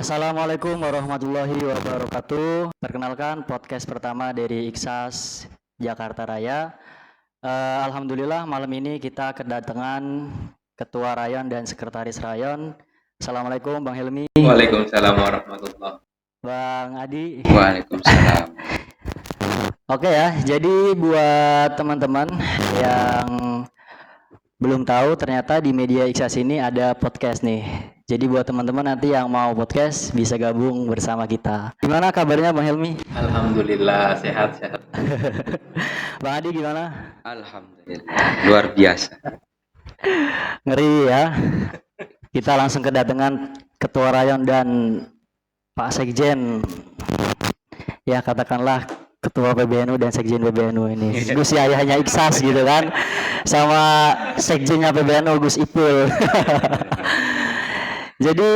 Assalamualaikum warahmatullahi wabarakatuh. Perkenalkan podcast pertama dari Iksas Jakarta Raya. Alhamdulillah malam ini kita kedatangan Ketua Rayon dan Sekretaris Rayon. Assalamualaikum Bang Helmi, Waalaikumsalam warahmatullahi. Bang Adi. Waalaikumsalam. Oke ya, jadi buat teman-teman yang belum tahu, ternyata di media Iksas ini ada podcast nih. Jadi buat teman-teman nanti yang mau podcast bisa gabung bersama kita. Gimana kabarnya Bang Helmi? Alhamdulillah sehat-sehat. Bang Adi gimana? Alhamdulillah luar biasa. Ngeri ya. Kita langsung kedatangan Ketua Rayon dan Pak Sekjen. Ya katakanlah Ketua PBNU dan Sekjen PBNU ini. Gus ayahnya Iksas gitu kan. Sama Sekjennya PBNU Gus Ipul. Jadi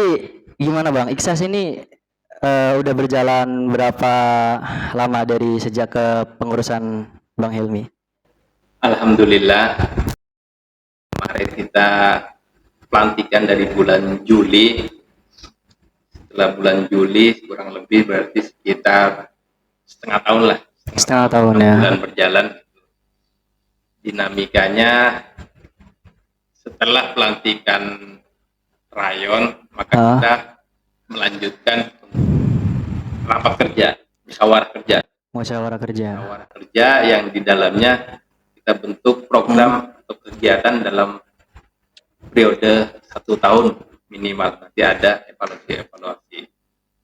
gimana Bang? Iksas ini udah berjalan berapa lama dari sejak ke pengurusan Bang Helmi? Alhamdulillah kemarin kita pelantikan dari bulan Juli. Setelah bulan Juli kurang lebih berarti sekitar setengah tahun lah. Setengah tahun ya. Bulan berjalan. Dinamikanya setelah pelantikan rayon maka kita melanjutkan rapat kerja, musyawarah kerja. Musyawarah kerja yang di dalamnya kita bentuk program atau kegiatan dalam periode 1 tahun minimal. Nanti ada evaluasi.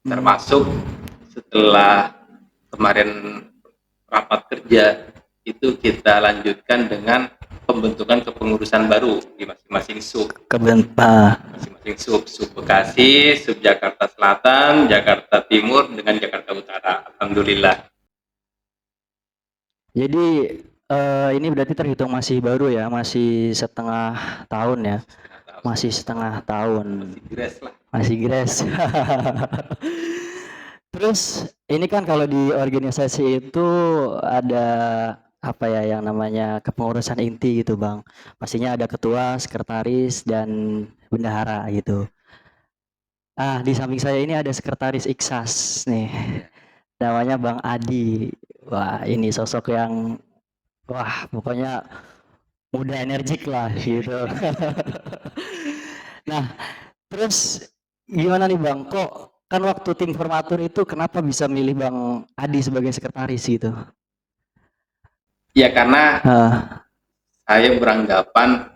Termasuk setelah kemarin rapat kerja itu kita lanjutkan dengan pembentukan kepengurusan baru di masing-masing sub. Masing-masing sub Bekasi, sub Jakarta Selatan, Jakarta Timur dengan Jakarta Utara. Alhamdulillah. Jadi ini berarti terhitung masih baru ya, masih setengah tahun ya. Masih setengah tahun. Masih grace. Terus ini kan kalau di organisasi itu ada apa ya yang namanya kepengurusan inti gitu Bang. Pastinya ada ketua, sekretaris dan bendahara gitu. Di samping saya ini ada sekretaris Iksas nih. Namanya Bang Adi. Wah, ini sosok yang pokoknya muda energik lah gitu. Nah, terus gimana nih Bang? Kok kan waktu tim formatur itu kenapa bisa milih Bang Adi sebagai sekretaris gitu? Ya karena saya beranggapan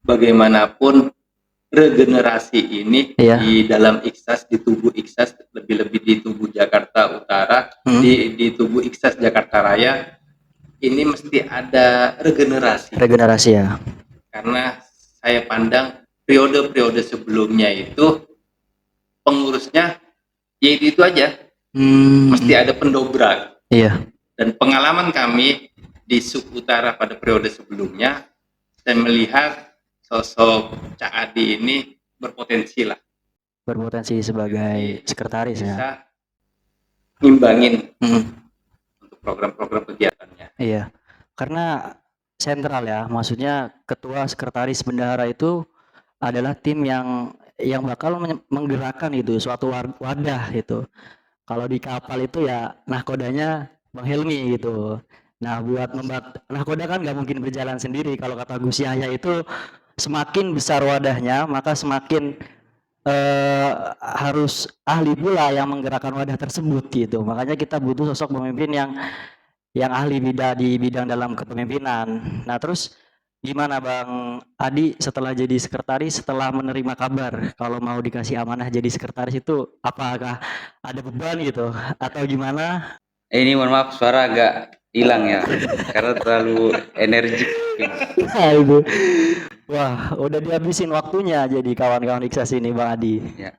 bagaimanapun regenerasi ini di dalam Iksas, di tubuh Iksas, lebih-lebih di tubuh Jakarta Utara, di tubuh Iksas Jakarta Raya, ini mesti ada regenerasi. Regenerasi ya. Karena saya pandang periode-periode sebelumnya itu pengurusnya ya itu aja, mesti ada pendobrak. Iya. Dan pengalaman kami di sub utara pada periode sebelumnya, saya melihat sosok Cak Adi ini berpotensi lah. Berpotensi sebagai sekretaris bisa ya. Ngimbangin untuk program-program kegiatannya. Iya. Karena sentral ya, maksudnya ketua, sekretaris, bendahara itu adalah tim yang bakal menggerakkan itu suatu wadah gitu. Kalau di kapal itu ya nahkodanya Bang Helmi gitu. Nah buat nahkoda kan nggak mungkin berjalan sendiri. Kalau kata Gus Yahya itu semakin besar wadahnya maka semakin harus ahli pula yang menggerakkan wadah tersebut gitu. Makanya kita butuh sosok pemimpin yang ahli di bidang dalam kepemimpinan. Nah terus gimana Bang Adi setelah jadi sekretaris, setelah menerima kabar kalau mau dikasih amanah jadi sekretaris itu apakah ada beban gitu atau gimana? Ini mohon maaf suara agak hilang ya karena terlalu energik. Wah, udah dihabisin waktunya jadi kawan-kawan Iksas ini Bang Adi. Ya.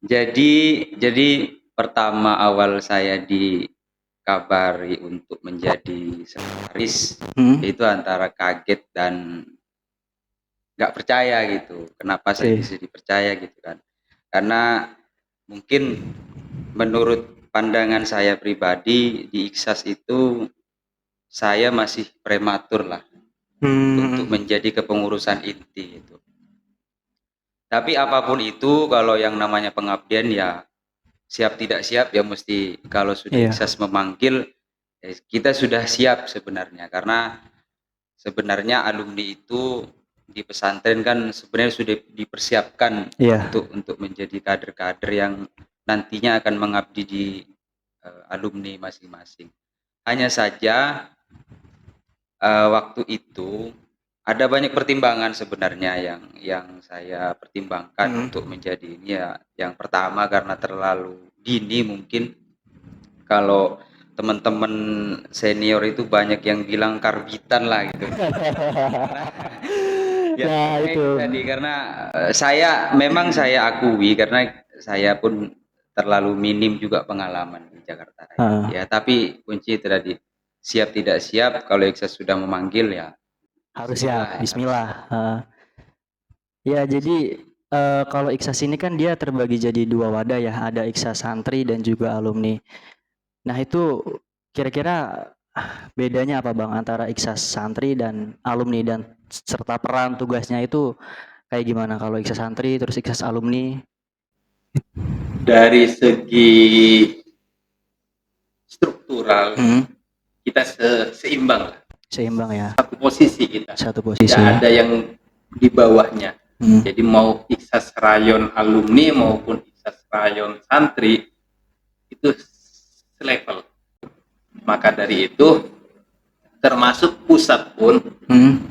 Jadi pertama awal saya dikabari untuk menjadi sekretaris itu antara kaget dan nggak percaya gitu. Kenapa saya bisa dipercaya gitu kan? Karena mungkin menurut pandangan saya pribadi di Iksas itu saya masih prematur lah untuk menjadi kepengurusan inti itu. Tapi apapun itu, kalau yang namanya pengabdian ya siap tidak siap ya mesti, kalau sudah Iksas memanggil kita sudah siap sebenarnya, karena sebenarnya alumni itu di pesantren kan sebenarnya sudah dipersiapkan untuk menjadi kader-kader yang nantinya akan mengabdi di alumni masing-masing. Hanya saja waktu itu ada banyak pertimbangan sebenarnya yang saya pertimbangkan untuk menjadi ini ya. Yang pertama karena terlalu dini mungkin, kalau teman-teman senior itu banyak yang bilang karbitan lah gitu. Ya, itu tadi karena saya akui karena saya pun terlalu minim juga pengalaman di Jakarta Raya. Ya, tapi kunci itu tadi, siap tidak siap, kalau Iksas sudah memanggil ya harus siap. Bismillah. Ya, jadi kalau Iksas ini kan dia terbagi jadi dua wadah ya, ada Iksas santri dan juga alumni. Nah, itu kira-kira bedanya apa Bang antara Iksas santri dan alumni, dan serta peran tugasnya itu kayak gimana kalau Iksas santri terus Iksas alumni? Dari segi struktural kita seimbang lah. Seimbang ya. Satu posisi kita. Satu posisi. Tidak ada yang di bawahnya. Jadi mau Iksas rayon alumni maupun Iksas rayon santri itu selevel. Maka dari itu termasuk pusat pun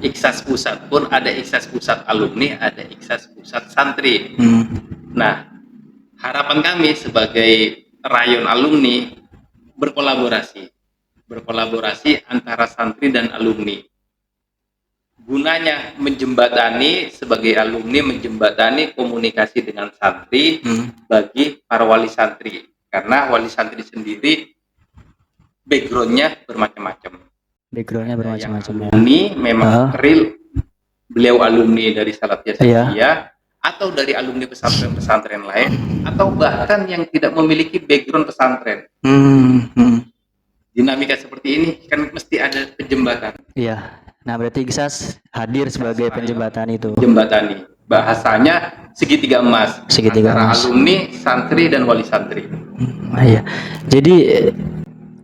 Iksas pusat pun ada Iksas pusat alumni, ada Iksas pusat santri. Nah, harapan kami sebagai rayon alumni berkolaborasi antara santri dan alumni. Gunanya menjembatani, sebagai alumni menjembatani komunikasi dengan santri bagi para wali santri, karena wali santri sendiri backgroundnya bermacam-macam. Alumni memang real, beliau alumni dari Salafiyah Salafiyah, atau dari alumni pesantren-pesantren lain, atau bahkan yang tidak memiliki background pesantren. Dinamika seperti ini kan mesti ada penjembatan. Iya. Nah, berarti Iksas hadir sebagai penjembatan itu. Jembatani. Bahasanya segitiga emas. Antara alumni, santri dan wali santri. Iya. Jadi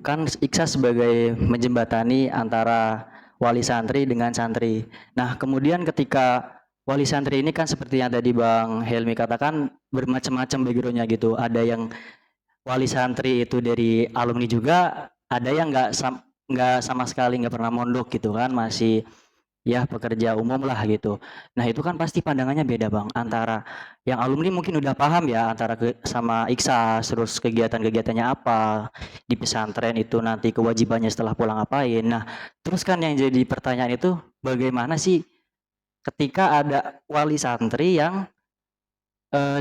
kan Iksas sebagai menjembatani antara wali santri dengan santri. Nah, kemudian ketika wali santri ini kan seperti yang tadi Bang Helmi katakan, bermacam-macam backgroundnya gitu. Ada yang wali santri itu dari alumni juga, ada yang nggak sama sekali nggak pernah mondok gitu kan, masih ya pekerja umum lah gitu. Nah, itu kan pasti pandangannya beda Bang, antara yang alumni mungkin udah paham ya antara sama Iksas, terus kegiatan-kegiatannya apa di pesantren itu, nanti kewajibannya setelah pulang ngapain. Nah, terus kan yang jadi pertanyaan itu, bagaimana sih ketika ada wali santri yang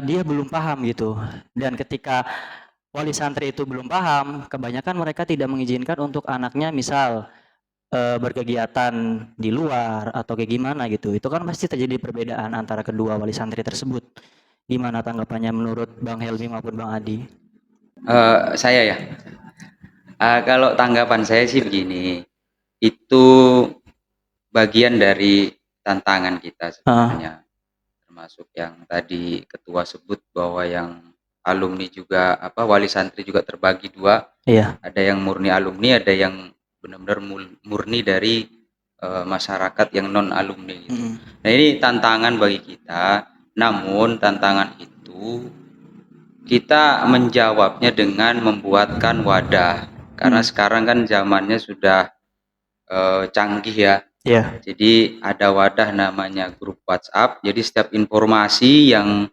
dia belum paham gitu, dan ketika wali santri itu belum paham, kebanyakan mereka tidak mengizinkan untuk anaknya misal berkegiatan di luar atau kayak gimana gitu. Itu kan pasti terjadi perbedaan antara kedua wali santri tersebut. Gimana tanggapannya menurut Bang Helmi maupun Bang Adi? Saya ya. Kalau tanggapan saya sih begini, itu bagian dari tantangan kita sebenarnya. Termasuk yang tadi ketua sebut bahwa yang alumni juga wali santri juga terbagi dua. Iya. Ada yang murni alumni, ada yang benar-benar murni dari masyarakat yang non alumni gitu. Nah, ini tantangan bagi kita. Namun tantangan itu kita menjawabnya dengan membuatkan wadah, karena sekarang kan zamannya sudah canggih ya. Jadi ada wadah namanya grup WhatsApp. Jadi setiap informasi yang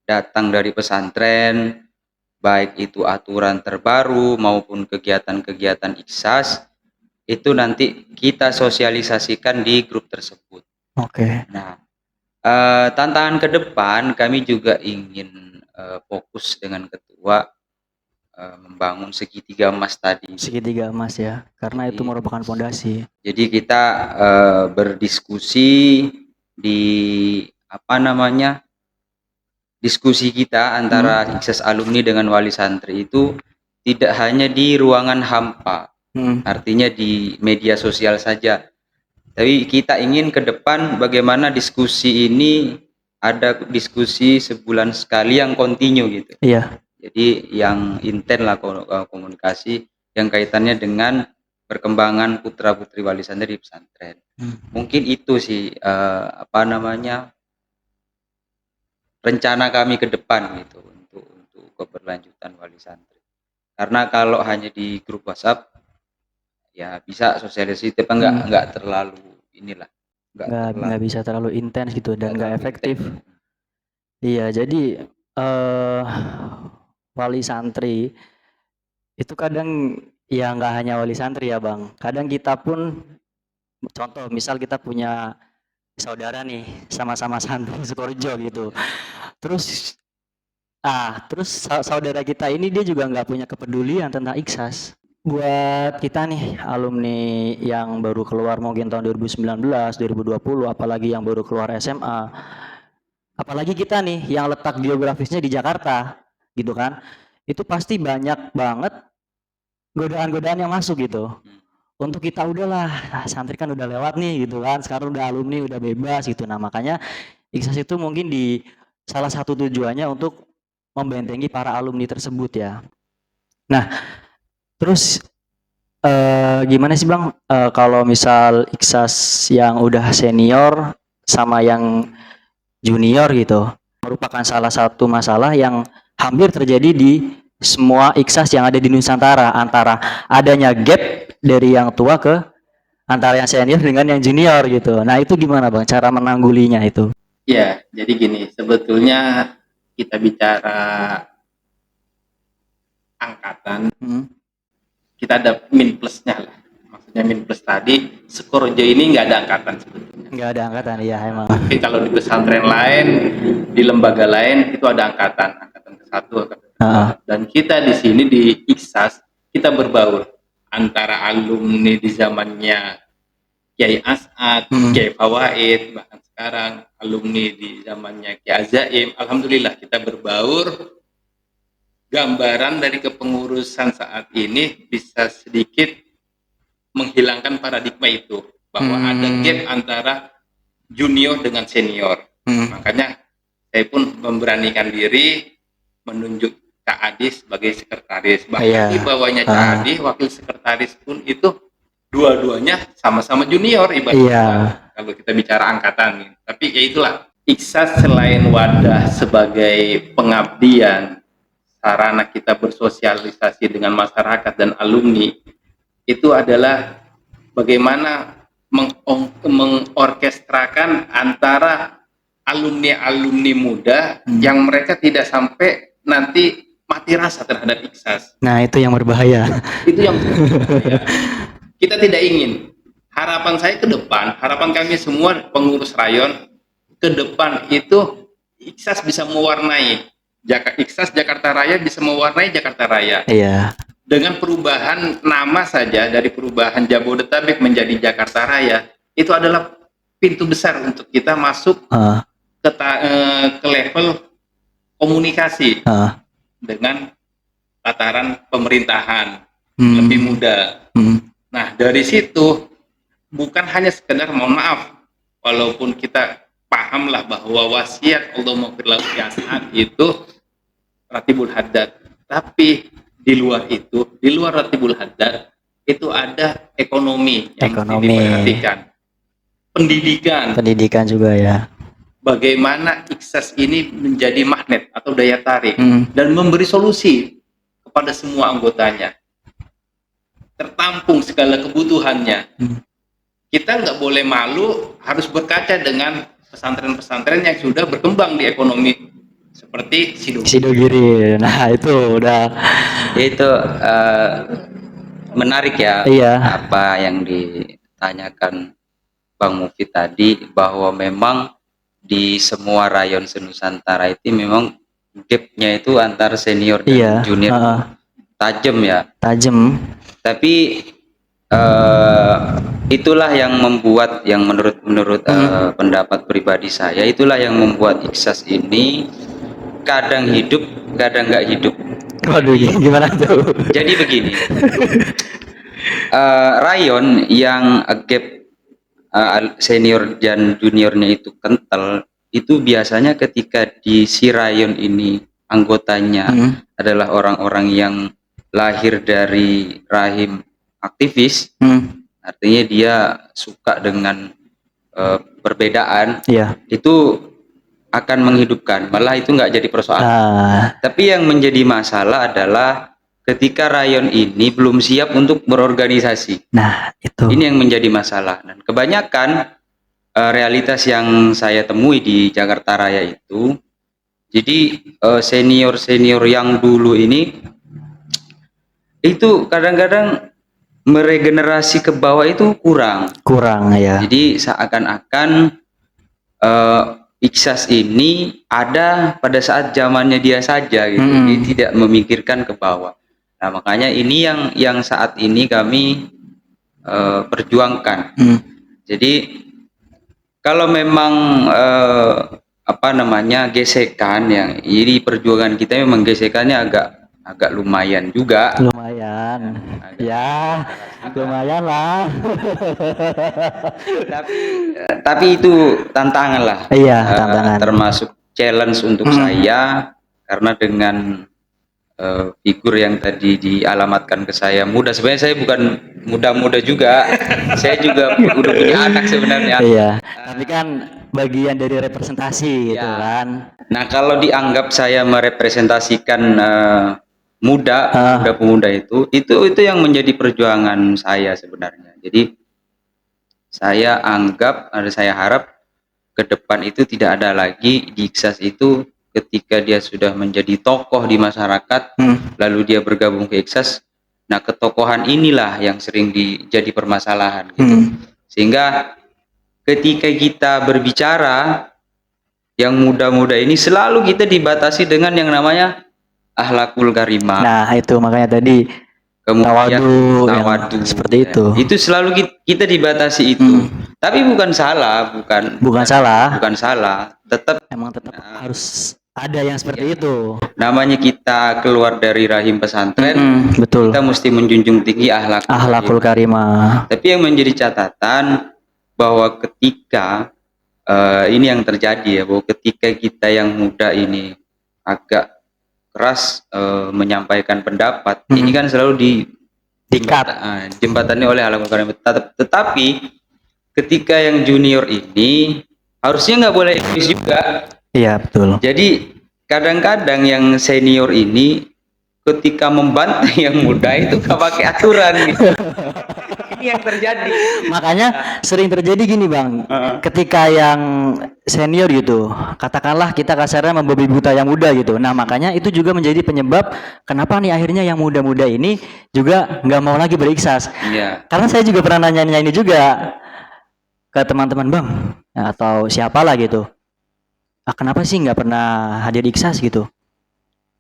datang dari pesantren, baik itu aturan terbaru maupun kegiatan-kegiatan Iksas, itu nanti kita sosialisasikan di grup tersebut. Nah, tantangan ke depan kami juga ingin fokus dengan ketua membangun segitiga emas tadi. Segitiga emas ya, karena itu merupakan fondasi. Jadi kita berdiskusi di diskusi kita antara Iksas alumni dengan wali santri itu tidak hanya di ruangan hampa, artinya di media sosial saja. Tapi kita ingin ke depan bagaimana diskusi ini ada diskusi sebulan sekali yang kontinu gitu. Iya. Jadi yang intens lah komunikasi yang kaitannya dengan perkembangan putra-putri wali santri di pesantren. Mungkin itu sih rencana kami ke depan gitu untuk keberlanjutan wali santri. Karena kalau hanya di grup WhatsApp ya bisa sosialisasi tapi enggak terlalu inilah. Nggak bisa terlalu intens gitu dan nggak efektif. Iya, jadi wali santri itu kadang ya nggak hanya wali santri ya Bang. Kadang kita pun contoh misal kita punya saudara nih sama-sama santri Sukorejo gitu. Terus saudara kita ini dia juga nggak punya kepedulian tentang Iksas. Buat kita nih alumni yang baru keluar mungkin tahun 2019, 2020, apalagi yang baru keluar SMA, apalagi kita nih yang letak geografisnya di Jakarta, gitu kan? Itu pasti banyak banget godaan-godaan yang masuk gitu. Untuk kita udahlah, santri kan udah lewat nih gitu kan. Sekarang udah alumni, udah bebas gitu. Nah, makanya Iksas itu mungkin di salah satu tujuannya untuk membentengi para alumni tersebut ya. Nah, terus gimana sih Bang kalau misal Iksas yang udah senior sama yang junior gitu merupakan salah satu masalah yang hampir terjadi di semua Iksas yang ada di Nusantara, antara adanya gap dari yang tua ke antara yang senior dengan yang junior gitu. Nah, itu gimana Bang cara menanggulinya itu? Ya, jadi gini, sebetulnya kita bicara angkatan, kita ada min plusnya lah. Maksudnya min plus tadi, Sukorejo ini nggak ada angkatan sebetulnya. Nggak ada angkatan, ya emang. Mungkin kalau di pesantren lain, di lembaga lain itu ada angkatan ke-1, angkatan ke-2. Dan kita di sini di Iksas, kita berbaur antara alumni di zamannya Kiai As'ad, Kiai Fawaid, bahkan sekarang alumni di zamannya Kiai Azaim. Alhamdulillah kita berbaur. Gambaran dari kepengurusan saat ini bisa sedikit menghilangkan paradigma itu, bahwa ada gap antara junior dengan senior. Makanya saya pun memberanikan diri menunjuk Cak Adi sebagai sekretaris. Bahkan di bawahnya Cak Adi, wakil sekretaris pun itu dua-duanya sama-sama junior ibaratnya. Kalau kita bicara angkatan. Tapi ya itulah, Iksas selain wadah sebagai pengabdian, sarana kita bersosialisasi dengan masyarakat dan alumni, itu adalah bagaimana mengorkestrakan antara alumni-alumni muda yang mereka tidak sampai nanti mati rasa terhadap Iksas. Nah, itu yang berbahaya. Itu yang berbahaya. Kita tidak ingin. Harapan saya ke depan, harapan kami semua pengurus rayon, ke depan itu Iksas bisa mewarnai Iksas Jakarta Raya, bisa mewarnai Jakarta Raya. Iya. Dengan perubahan nama saja, dari perubahan Jabodetabek menjadi Jakarta Raya, itu adalah pintu besar untuk kita masuk ke level komunikasi dengan tataran pemerintahan lebih mudah. Nah, dari situ bukan hanya sekedar, mohon maaf, walaupun kita pahamlah bahwa wasiat Allahumma fir lahu itu Ratibul Haddad, tapi di luar itu, di luar Ratibul Haddad itu ada ekonomi yang diperhatikan, pendidikan juga ya. Bagaimana Iksas ini menjadi magnet atau daya tarik dan memberi solusi kepada semua anggotanya, tertampung segala kebutuhannya. Kita nggak boleh malu, harus berkaca dengan pesantren-pesantren yang sudah berkembang di ekonomi seperti Sidogiri. Nah, itu udah menarik ya. Iya. Apa yang ditanyakan Bang Mufid tadi, bahwa memang di semua rayon senusantara itu memang gapnya itu antar senior dan junior tajam ya. Tajam. Tapi itulah yang membuat, yang menurut pendapat pribadi saya, itulah yang membuat Iksas ini kadang hidup, kadang nggak hidup. Waduh, gimana tuh? Jadi begini, rayon yang gap senior dan juniornya itu kental, itu biasanya ketika di si rayon ini anggotanya adalah orang-orang yang lahir dari rahim aktivis, artinya dia suka dengan perbedaan, itu akan menghidupkan, malah itu nggak jadi persoalan. Tapi yang menjadi masalah adalah ketika rayon ini belum siap untuk berorganisasi. Nah, itu. Ini yang menjadi masalah. Dan kebanyakan realitas yang saya temui di Jakarta Raya itu, jadi senior-senior yang dulu ini itu kadang-kadang meregenerasi ke bawah itu kurang ya. Jadi seakan-akan Iksas ini ada pada saat zamannya dia saja gitu. Dia tidak memikirkan ke bawah. Nah, makanya ini yang saat ini kami perjuangkan. Jadi kalau memang gesekan yang ini perjuangan kita memang gesekannya agak lumayan juga. Lumayan. Ya, lumayan lah. tapi itu tantangan lah. Iya, tantangan. Termasuk challenge untuk saya karena dengan figur yang tadi dialamatkan ke saya muda. Sebenarnya saya bukan muda-muda juga. Saya juga udah punya anak sebenarnya. Iya. Tapi kan bagian dari representasi gitu kan. Nah, kalau dianggap saya merepresentasikan muda pemuda itu yang menjadi perjuangan saya sebenarnya. Jadi saya harap ke depan itu tidak ada lagi di Iksas itu ketika dia sudah menjadi tokoh di masyarakat lalu dia bergabung ke Iksas. Nah, ketokohan inilah yang sering jadi permasalahan gitu. Sehingga ketika kita berbicara yang muda-muda ini selalu kita dibatasi dengan yang namanya akhlakul karimah. Nah, itu makanya tadi tawadu seperti itu. Itu selalu kita dibatasi itu. Tapi bukan salah. Tetap harus ada yang seperti itu. Namanya kita keluar dari rahim pesantren, betul. Kita mesti menjunjung tinggi akhlakul karimah. Tapi yang menjadi catatan bahwa ketika ini yang terjadi ya, bahwa ketika kita yang muda ini agak keras menyampaikan pendapat, ini kan selalu jembatannya oleh akhlakul karimah. Tetapi ketika yang junior ini harusnya nggak boleh egois juga. Iya, betul. Jadi kadang-kadang yang senior ini ketika membantai yang muda itu nggak pakai aturan gitu. Ini yang terjadi. Makanya sering terjadi gini, Bang. Ketika yang senior gitu, katakanlah kita kasarnya membabi buta yang muda gitu. Nah, makanya itu juga menjadi penyebab kenapa nih akhirnya yang muda-muda ini juga nggak mau lagi beriksas. Iya. Karena saya juga pernah nanya ini juga ke teman-teman, Bang, atau siapalah gitu. Kenapa sih nggak pernah hadir iksas gitu?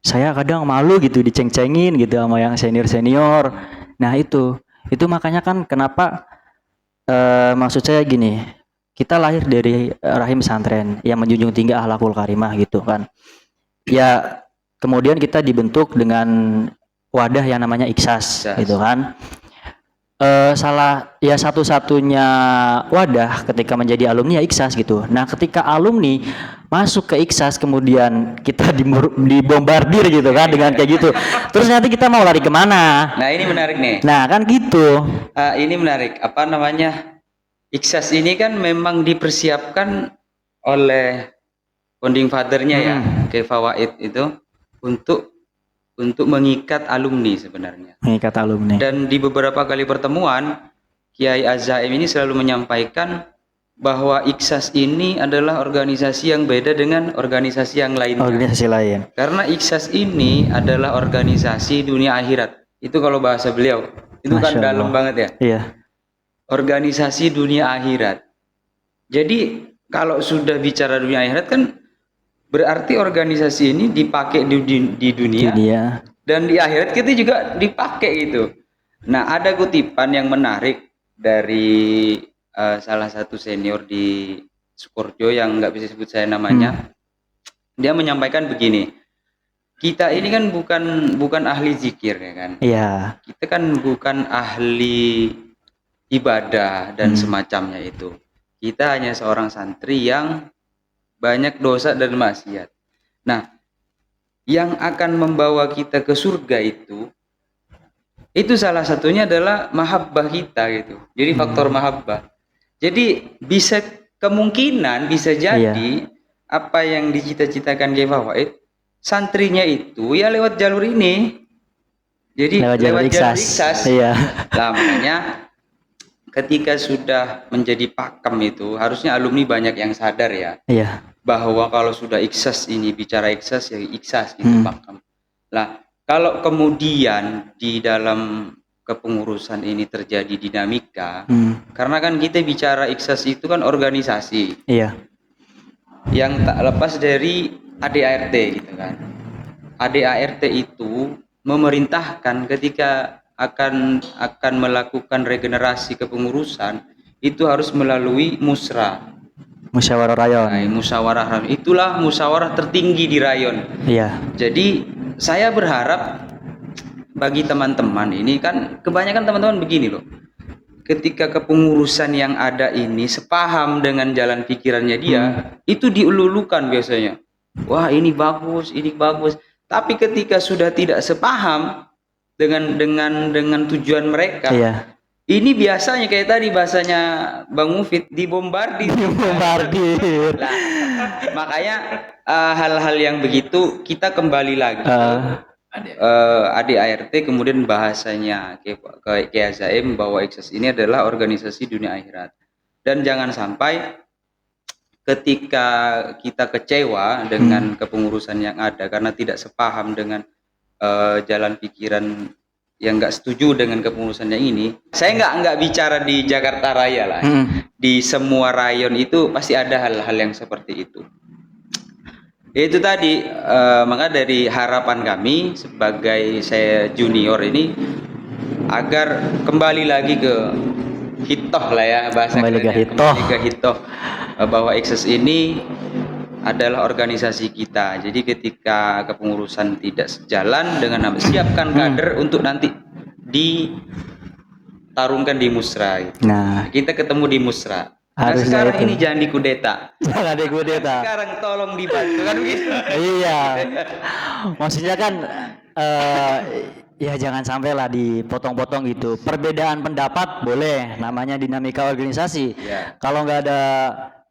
Saya kadang malu gitu diceng-cengin gitu sama yang senior-senior. Nah, itu makanya kan kenapa maksud saya gini, kita lahir dari rahim pesantren yang menjunjung tinggi akhlakul karimah gitu kan. Ya, kemudian kita dibentuk dengan wadah yang namanya Iksas gitu kan. Satu-satunya wadah ketika menjadi alumni ya Iksas gitu. Nah, ketika alumni masuk ke Iksas kemudian kita dibombardir gitu kan dengan kayak gitu. Terus nanti kita mau lari kemana? Nah, ini menarik nih. Nah, kan gitu. Ini menarik. Iksas ini kan memang dipersiapkan oleh founding father-nya ya, Kiai Fawaid itu untuk mengikat alumni sebenarnya. Mengikat alumni. Dan di beberapa kali pertemuan, Kiai Az-Zaim ini selalu menyampaikan bahwa Iksas ini adalah organisasi yang beda dengan organisasi yang lainnya. Organisasi lain. Karena Iksas ini adalah organisasi dunia akhirat. Itu kalau bahasa beliau. Itu kan dalam banget ya. Iya. Organisasi dunia akhirat. Jadi kalau sudah bicara dunia akhirat kan berarti organisasi ini dipakai di dunia dan di akhirat kita juga dipakai gitu. Nah, ada kutipan yang menarik dari salah satu senior di Sukoharjo yang nggak bisa sebut saya namanya. Dia menyampaikan begini, kita ini kan bukan ahli zikir ya kan. Iya. Kita kan bukan ahli ibadah dan semacamnya itu. Kita hanya seorang santri yang banyak dosa dan maksiat. Nah, yang akan membawa kita ke surga itu salah satunya adalah mahabbah kita gitu. Jadi faktor mahabbah. Jadi bisa kemungkinan bisa jadi apa yang dicita-citakan Kiai Fawaid, santrinya itu ya lewat jalur ini. Jadi lewat jalur ikhsas. Iya. Nah, makanya ketika sudah menjadi pakem itu harusnya alumni banyak yang sadar ya. Iya. Bahwa kalau sudah ikhsas ini bicara ikhsas ya ikhsas gitu pakem. Lah, kalau kemudian di dalam kepengurusan ini terjadi dinamika, karena kan kita bicara ikhsas itu kan organisasi. Iya. Yang tak lepas dari ADART gitu kan. ADART itu memerintahkan ketika akan melakukan regenerasi kepengurusan itu harus melalui musyawarah rayon. Nah, musyawarah rayon itulah musyawarah tertinggi di rayon. Iya. Jadi saya berharap bagi teman-teman ini kan kebanyakan teman-teman begini loh. Ketika kepengurusan yang ada ini sepaham dengan jalan pikirannya dia, itu dielulukan biasanya. Wah, ini bagus, ini bagus. Tapi ketika sudah tidak sepaham dengan tujuan mereka, ini biasanya kayak tadi bahasanya Bang Mufid, dibombardir. Nah, makanya hal-hal yang begitu kita kembali lagi ADART, kemudian bahasanya Kiai Hazaim bahwa ikhsas ini adalah organisasi dunia akhirat. Dan jangan sampai ketika kita kecewa dengan kepengurusan yang ada karena tidak sepaham dengan jalan pikiran yang nggak setuju dengan kepengurusan yang ini. Saya nggak bicara di Jakarta Raya lah. Di semua rayon itu pasti ada hal-hal yang seperti itu. Itu tadi, maka dari harapan kami sebagai saya junior ini agar kembali lagi ke hitoh lah ya bahasa kembali ke hitoh bahwa ikhsas ini adalah organisasi kita. Jadi ketika kepengurusan tidak sejalan dengan siapkan kader untuk nanti ditarungkan di musra. Nah, kita ketemu di musra. Nah, sekarang ini jangan dikudeta. Jangan dikudeta. Sekarang tolong dibantu kan begitu. Iya. Maksudnya kan ya jangan sampai lah dipotong-potong gitu. Perbedaan pendapat boleh, namanya dinamika organisasi. Kalau nggak ada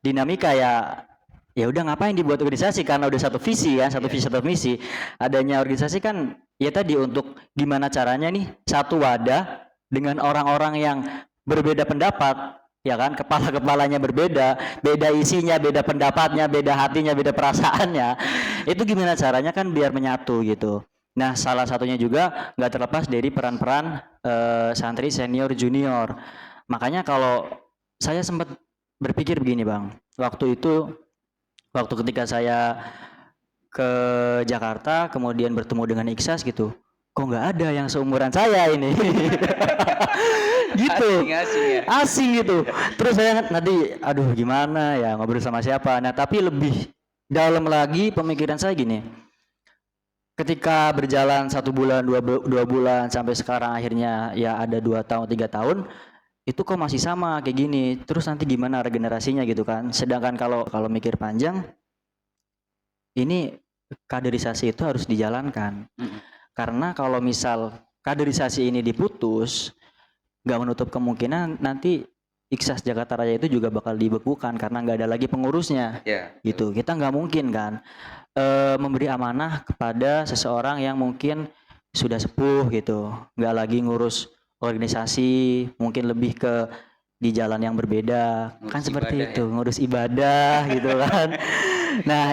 dinamika ya udah ngapain dibuat organisasi, karena udah satu visi kan, satu visi satu misi. Adanya organisasi kan ya tadi untuk gimana caranya nih satu wadah dengan orang-orang yang berbeda pendapat. Ya kan, kepala-kepalanya berbeda, beda isinya, beda pendapatnya, beda hatinya, beda perasaannya. Itu gimana caranya kan biar menyatu gitu. Nah, salah satunya juga nggak terlepas dari peran-peran santri senior junior. Makanya kalau saya sempat berpikir begini Bang, waktu ketika saya ke Jakarta kemudian bertemu dengan Ikhsas gitu, kok nggak ada yang seumuran saya ini. Gitu, asing gitu. Terus saya nanti aduh gimana ya ngobrol sama siapa. Nah tapi lebih dalam lagi pemikiran saya gini, ketika berjalan 1 bulan 2 bulan sampai sekarang akhirnya ya ada 2 tahun 3 tahun itu kok masih sama kayak gini, terus nanti gimana regenerasinya gitu kan. Sedangkan kalau mikir panjang ini kaderisasi itu harus dijalankan. Karena kalau misal kaderisasi ini diputus, nggak menutup kemungkinan nanti Ikhsas Jakarta Raya itu juga bakal dibekukan karena nggak ada lagi pengurusnya. Gitu. Kita nggak mungkin kan memberi amanah kepada seseorang yang mungkin sudah sepuh gitu, nggak lagi ngurus organisasi, mungkin lebih ke di jalan yang berbeda, ngurus kan seperti itu ya? Ngurus ibadah gitu kan. Nah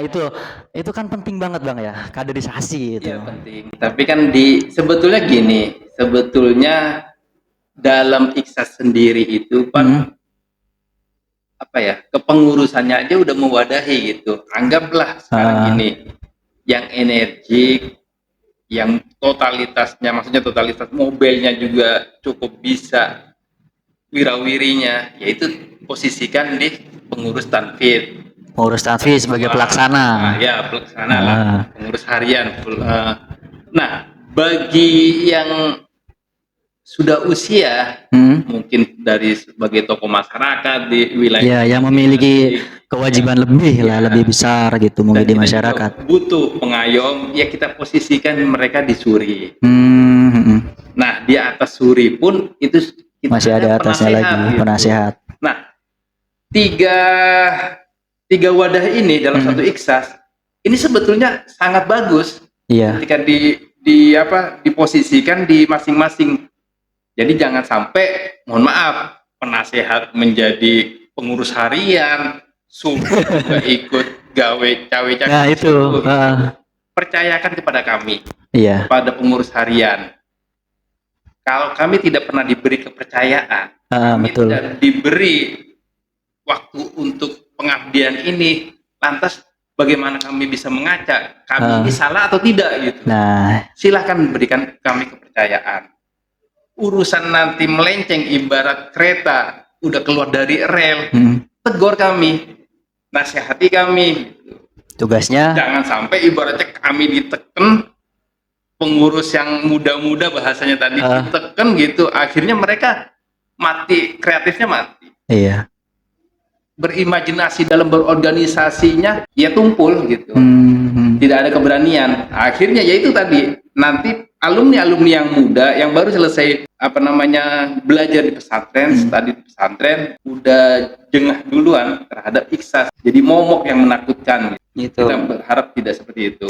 itu kan penting banget Bang ya, kaderisasi itu. Iya penting. Tapi kan sebetulnya gini, sebetulnya dalam Ikhsas sendiri itu kan apa ya, kepengurusannya aja udah mewadahi gitu. Anggaplah sekarang gini, yang energik, yang totalitasnya, maksudnya totalitas mobilnya juga cukup bisa, wirawirinya, yaitu posisikan di pengurus tanfid. Pengurus tanfid sebagai pelaksana. Ya pelaksana lah, pengurus harian. Nah bagi yang sudah usia, mungkin dari sebagai tokoh masyarakat di Ya, wilayah yang memiliki kewajiban lebih lah, lebih besar gitu mungkin di kita juga masyarakat. butuh pengayom, ya kita posisikan mereka di suri. Nah, di atas suri pun itu kita Masih ada atasnya penasehat lagi, gitu. penasehat. Nah, tiga wadah ini dalam satu iksas ini sebetulnya sangat bagus Iya. ketika diposisikan di masing-masing. Jadi jangan sampai, mohon maaf, penasehat menjadi pengurus harian, suri juga ikut gawe cawe-cawe. Nah itu percayakan kepada kami, iya, kepada pengurus harian. Kalau kami tidak pernah diberi kepercayaan, kami betul. tidak diberi waktu untuk pengabdian ini, lantas bagaimana kami bisa mengacak kami ini salah atau tidak gitu. Nah, silahkan berikan kami kepercayaan. Urusan nanti melenceng ibarat kereta udah keluar dari rel, tegur kami, nasihati kami. Tugasnya jangan sampai ibaratnya kami diteken, pengurus yang muda-muda bahasanya tadi diteken gitu, akhirnya mereka mati, kreatifnya mati. Iya. Berimajinasi dalam berorganisasinya ya tumpul gitu. Tidak ada keberanian. Akhirnya ya itu tadi, nanti alumni-alumni yang muda yang baru selesai belajar di pesantren, studi di pesantren, udah jengah duluan terhadap iksas. Jadi momok yang menakutkan. Gitu. Kita berharap tidak seperti itu.